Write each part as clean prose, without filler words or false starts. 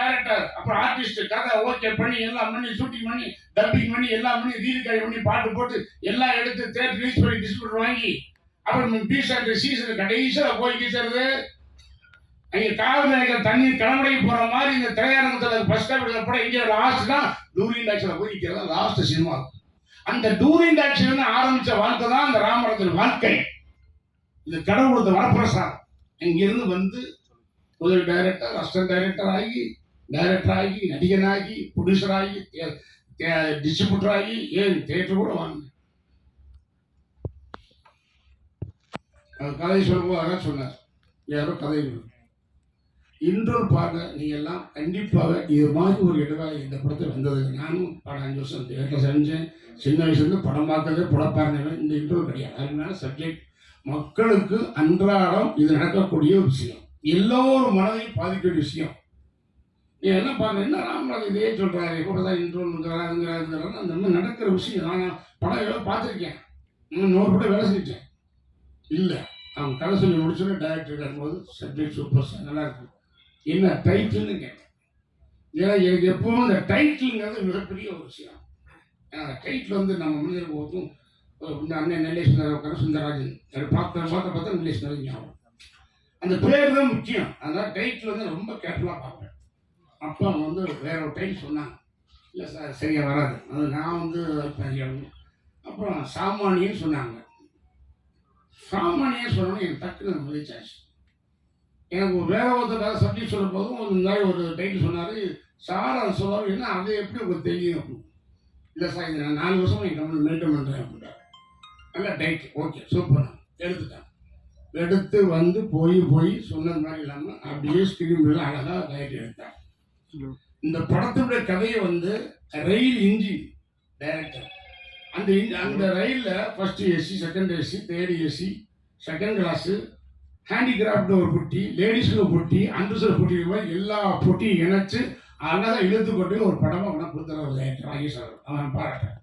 Director, அப்புறம் artist, கதை okay பண்ணி எல்லாம் பண்ணி ஷூட்டிங் பண்ணி டப்பிங் பண்ணி எல்லாம் பண்ணி ரீல் பண்ணி பாட்டு போட்டு எல்லாம் எடுத்து தேட்டர் ரிலீஸ் பண்ணி டிஸ்ட்ரிபியூட்டர் வாங்கி அப்புறம் பீசர் சீசன் கடைசியில் போய் கீசறது அங்கே காவல் நிலையம் தண்ணீர் கடமுடைக்கு போற மாதிரி இந்த திரையரங்கத்தில் ஃபர்ஸ்ட் கூட இங்கே லாஸ்ட் தான் டூரிங் டாக்ஸில் போய் நிற்கிறதா லாஸ்ட் சினிமா. அந்த டூரிங் டாக்ஸில் ஆரம்பிச்ச வாழ்க்கை தான் அந்த ராமரத்தின் வாழ்க்கை. இந்த கடவுளது வரப்பிரசாதம். இங்கிருந்து வந்து முதல் டைரக்டர், அசிஸ்டன்ட் டைரக்டர் ஆகி, டைரக்டர் ஆகி, நடிகனாகி, ப்ரொடியூசர் ஆகி, டிஸ்ட்ரிபியூட்டர் ஆகி, ஏன் தியேட்டர் கூட வாங்கினேன். கதை சொல்லும்போது அதான் சொன்னார், யாரோ கதை இன்றொரு பார்க்க நீங்க எல்லாம் கண்டிப்பாக இது மாதிரி ஒரு இடவாக இந்த படத்தில் வந்தது. நானும் படம் 5 வருஷம் தியேட்டர் செஞ்சேன். சின்ன வயசுலேருந்து படம் பார்க்கறது படம் பாருங்க. இந்த இன்ட்ரோ கிடையாது. அதனால சப்ஜெக்ட் மக்களுக்கு அன்றாடம் இது நடக்கக்கூடிய ஒரு விஷயம், எல்லோரும் மனதையும் பாதிக்கக்கூடிய விஷயம். நீ என்ன பாருங்க, என்ன ராமராஜ் இதே சொல்றாரு, கூட தான் இன்ட்ரோங்கிறாருங்கிறாரு. அந்த மாதிரி நடக்கிற விஷயம். நான் படம் எவ்வளோ பார்த்துருக்கேன், 100 படம் வேலை செஞ்சேன். இல்லை அவங்க கதை சொல்லி முடிச்சோன்னே டைரக்டர் இருக்கும்போது சப்ஜெக்ட் சூப்பர் சார் நல்லா இருக்கும், என்ன டைட்டில்னு கேட்டேன். ஏன்னா எனக்கு எப்பவும் இந்த டைட்டிலுங்கிறது மிகப்பெரிய ஒரு விஷயம். அந்த டைட்டில் வந்து நம்ம மனிதருக்கு ஒருத்தும் இந்த அண்ணன் நெல்லேஸ்வரர் உட்கார சுந்தரராஜன் பார்த்தா நெல்லேஸ்வரர் ஞாபகம். அந்த பேர் தான் முக்கியம். அதனால் டைட்டில் வந்து ரொம்ப கேர்ஃபுல்லாக பார்ப்பேன். அப்போ அவங்க வந்து வேற ஒரு டைட்டில் சொன்னாங்க, இல்லை சார் சரியாக வராது, அது நான் வந்து அப்புறம் சாமானியன்னு சொன்னாங்க. சாமானியன்னு சொன்னோன்னு எனக்கு டக்குன்னு மதிச்சாச்சு. எனக்கு ஒரு வேற ஒருத்தர் சப்ஜெக்ட் சொல்லும் போதும் இந்த மாதிரி ஒரு டைட்டில் சொன்னார். சார் அதை சொல்லாமல் என்ன அதை எப்படி உங்களுக்கு தெரியும் அப்படின்னு. இல்லை சார் இது நான் 4 வருஷம் என் கம்பெனி மெயின்டைன் பண்ணுறேன் அப்படின்ட்டார். நல்ல டைட்டில், ஓகே சூப்பர். எடுத்துட்டேன். எடுத்து வந்து போய் சொன்னது மாதிரி இல்லாமல் அப்படியே ஸ்கிரீன் அழகாக டைட்டில் எடுத்தேன். இந்த படத்துடைய கதையை வந்து ரயில் இன்ஜின் டைரக்டர், அந்த ரயிலில் first AC, second AC, third AC, second class, handicraft ஒரு பொட்டி, லேடிஸ்க்கு ஒரு பொட்டி, அண்டர்சர் பொட்டி, எல்லா பொட்டியும் இணைச்சு அழகாக இழுத்து கொண்டு ஒரு படமாக அவனை கொடுத்துற ஒரு டைரக்டர் ராகேஷ். அவன் பாராட்டேன்.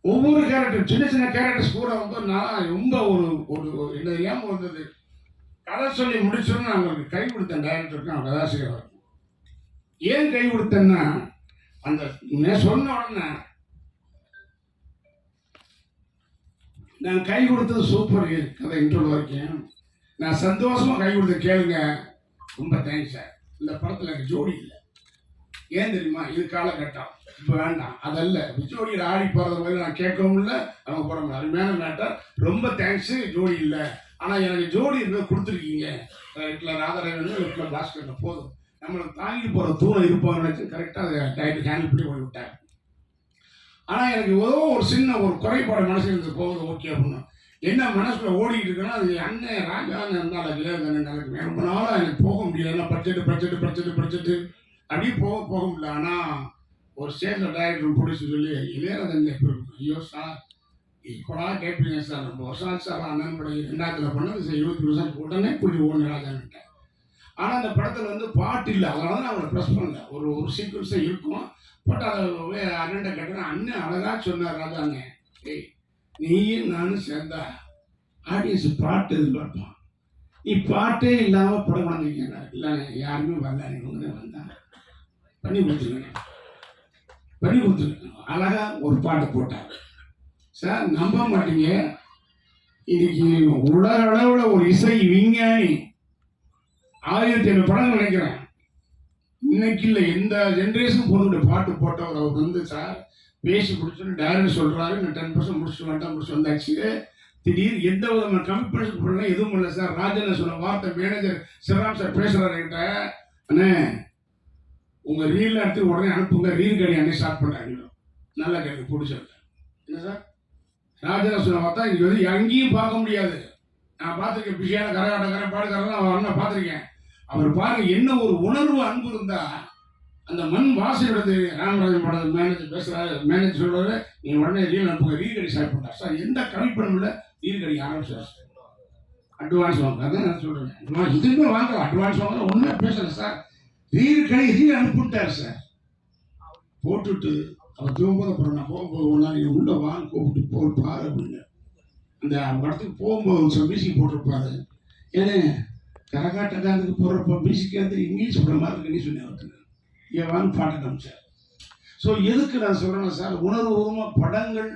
ஒவ்வொரு கேரக்டர், சின்ன சின்ன கேரக்டர்ஸ் கூட வந்து நான் ரொம்ப ஒரு என்ன ஏன் வந்தது, கதை சொல்லி முடிச்சோன்னு நான் அவங்களுக்கு கை கொடுத்தேன். டைரக்டருக்கு அவன் கதாசிரியர். ஏன் கை கொடுத்தேன்னா, அந்த சொன்ன உடனே நான் கை கொடுத்தது சூப்பர் கதை இன்ட்ரோ வரைக்கும் நான் சந்தோஷமா கை கொடுத்த கேளுங்க, ரொம்ப தேங்க்ஸ் சார். இந்த படத்தில் எனக்கு ஜோடி இல்லை. ஏன் தெரியுமா, இது காலகட்டம், இப்போ வேண்டாம் அதல்ல. ஜோடியில் ஆடி போகிறது மாதிரி நான் கேட்கவும் இல்லை, அவங்க போட முடியாது. அருமையான மேட்டர், ரொம்ப தேங்க்ஸு. ஜோடி இல்லை, ஆனால் எனக்கு ஜோடி இருந்தது கொடுத்துருக்கீங்க. வீட்டில் ராதாரவன், வீட்டில் பாஸ்கர், போதும் நம்மளுக்கு தாங்கி போகிற தூரம் இருப்பாங்கன்னு நினச்சி கரெக்டாக அதை டைட்டு ஹேண்டில் பண்ணி போய் விட்டார். ஆனால் எனக்கு ஏதோ ஒரு சின்ன ஒரு குறைபாடு மனசு இருந்து போகுது, ஓகே அப்படின்னு. என்ன மனசுல ஓடிக்கிட்டு இருக்குன்னா, அது அண்ணன் ராஜான்னு இருந்தாலும் இல்லை, ரொம்ப நாளாக எனக்கு போக முடியல. ஏன்னா பட்ஜெட்டு அப்படியே போக முடியல. ஆனால் ஒரு ஸ்டேஜில் டைரக்டர் பிடிச்சி சொல்லி, இளையராஜன் எப்படி இருக்கும், ஐயோ சார் இப்போடா கேட்பீங்க சார், ரொம்ப வருஷம் சார் அண்ணன் படம் 2000 பண்ணது சார், 20 வருஷம் உடனே கொஞ்சம் ராஜான்ட்டேன். ஆனால் அந்த படத்தில் வந்து பாட்டு இல்லை, அதனால தான் அவங்களை ப்ரெஸ் பண்ணல. ஒரு சீக்வன்ஸாக இருக்கும், பட் அதை அண்ணன்ட்ட கேட்டேன்னா அண்ணன் அழகாக சொன்னார், ராஜாங்க ஏய் நீயும் நானும் சேர்ந்தா ஆடியன்ஸ் பாட்டு எதிர்பார்ப்பான், நீ பாட்டே இல்லாமல் படம் வாங்கிக்கிறா. இல்லைங்க யாருமே வரல, இவங்க தான் வந்தாங்க, பண்ணி கொடுத்துருங்க. அழகா ஒரு பாட்டு போட்டார் சார். நம்ப மாட்டீங்க, இன்னைக்கு உலக அளவில் ஒரு இசை விஞ்ஞானி 1500 படம் நினைக்கிறேன், இன்னைக்கு இல்லை எந்த ஜென்ரேஷன் பொண்ணுடைய பாட்டு போட்டவர். அவர் வந்து சார் பேசி முடிச்சோன்னு டைரக்டர் சொல்றாரு, நான் 10% முடிச்சு வந்தாச்சு. திடீர்னு எந்த விதமான கமிட்மெண்ட்ஸ் பண்ணல, எதுவும் இல்லை சார். ராஜன் சொன்ன வார்த்தை மேனேஜர் சிவராம் சார் பேசுறாரு கிட்ட, அண்ணே உங்க ரீல் எடுத்து உடனே அனுப்புங்க, ரீல் கடை அண்ணே ஸ்டார்ட் பண்றாங்க. நல்லா கேட்டு பிடிச்சிருக்கேன். என்ன சார் ராஜன் சொன்ன வார்த்தை இங்க வந்து எங்கேயும் பார்க்க முடியாது. நான் பார்த்துருக்கேன், பிஷியான கரகாட்டக்காரன் பாடுக்காரன் அவன் பார்த்துருக்கேன். அவர் பாருங்க என்ன ஒரு உணர்வு அன்பு இருந்தா அந்த மண் வாசையோடது. ராமராஜன் படம் மேனேஜர் பேசுறாரு, மேனேஜர் சொல்றாரு நீ உடனே ரீல் அனுப்புங்க, ரீல் கடி ஸ்டார்ட் பண்றாரு சார். எந்த கமிட்மெண்ட் இல்லை, ரீல் கடி ஆரம்பிச்சார். அட்வான்ஸ் வாங்க, அதான் நான் சொல்றேன். இதுவுமே வாங்கலாம், அட்வான்ஸ் வாங்கலாம், ஒண்ணுமே பேசல சார். Reel அனுப்பிவிட்டார் sir. போட்டுட்டு அவர் தூங்கும்போது அப்புறம் நான் போகும்போது ஒன்றா நீங்கள் உள்ள வாங்க கூப்பிட்டு போய் பாரு அப்படின்னு. அந்த படத்துக்கு போகும்போது மியூசிக் போட்டிருப்பாரு. ஏன்னா கரகாட்டக்காரனுக்கு போடுறப்ப மியூசிக் வந்து இங்கிலீஷ் போடுற மாதிரி இருக்குன்னு சொன்னேன் ஒருத்தர். ஏன் பாட்டை காமிச்சார். ஸோ எதுக்கு நான் சொல்கிறேன்னா சார், உணர்வுபூர்வமாக படங்கள்,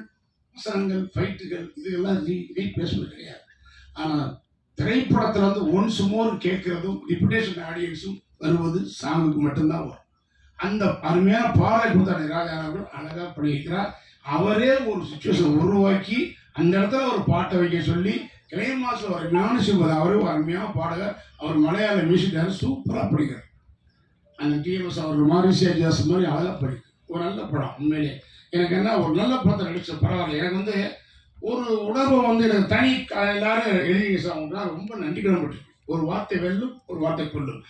வசனங்கள், ஃபைட்டுகள் இதுகெல்லாம் ரீப்ளேஸ்மெண்ட் கிடையாது. ஆனால் திரைப்படத்தில் வந்து ஒன்ஸ் மோர் கேட்குறதும் ரிப்பிட்டேஷன் ஆடியன்ஸும் வருவது சாங்குக்கு மட்டும்தான் வரும். அந்த அருமையான பாடலை கொடுத்தாரு ராஜா அவர்கள், அழகாக பண்ணியிருக்கிறார். அவரே ஒரு சுச்சுவேஷன் உருவாக்கி அந்த இடத்துல ஒரு பாட்டை வைக்க சொல்லி கிளைமாஸில் ஒரு ஞானசிம்பது அவரே ஒரு அருமையான பாடகர். அவர் மலையாள மியூசிக் சூப்பராக படிக்கிறார். அந்த டிஎம்எஸ் அவர்கள் மாரிசியா ஜாஸ் மாதிரி அழகாக படிக்கிறார். ஒரு நல்ல படம் உண்மையிலே. எனக்கு என்ன ஒரு நல்ல படத்தை நடிச்ச பரவாயில்ல. எனக்கு வந்து ஒரு உணர்வை வந்து எனக்கு தனி எல்லாரும் எழுதிங்க சார், ரொம்ப நன்றி கடன்பட்டு. ஒரு வார்த்தை வெல்லும், ஒரு வார்த்தை கொல்லும்.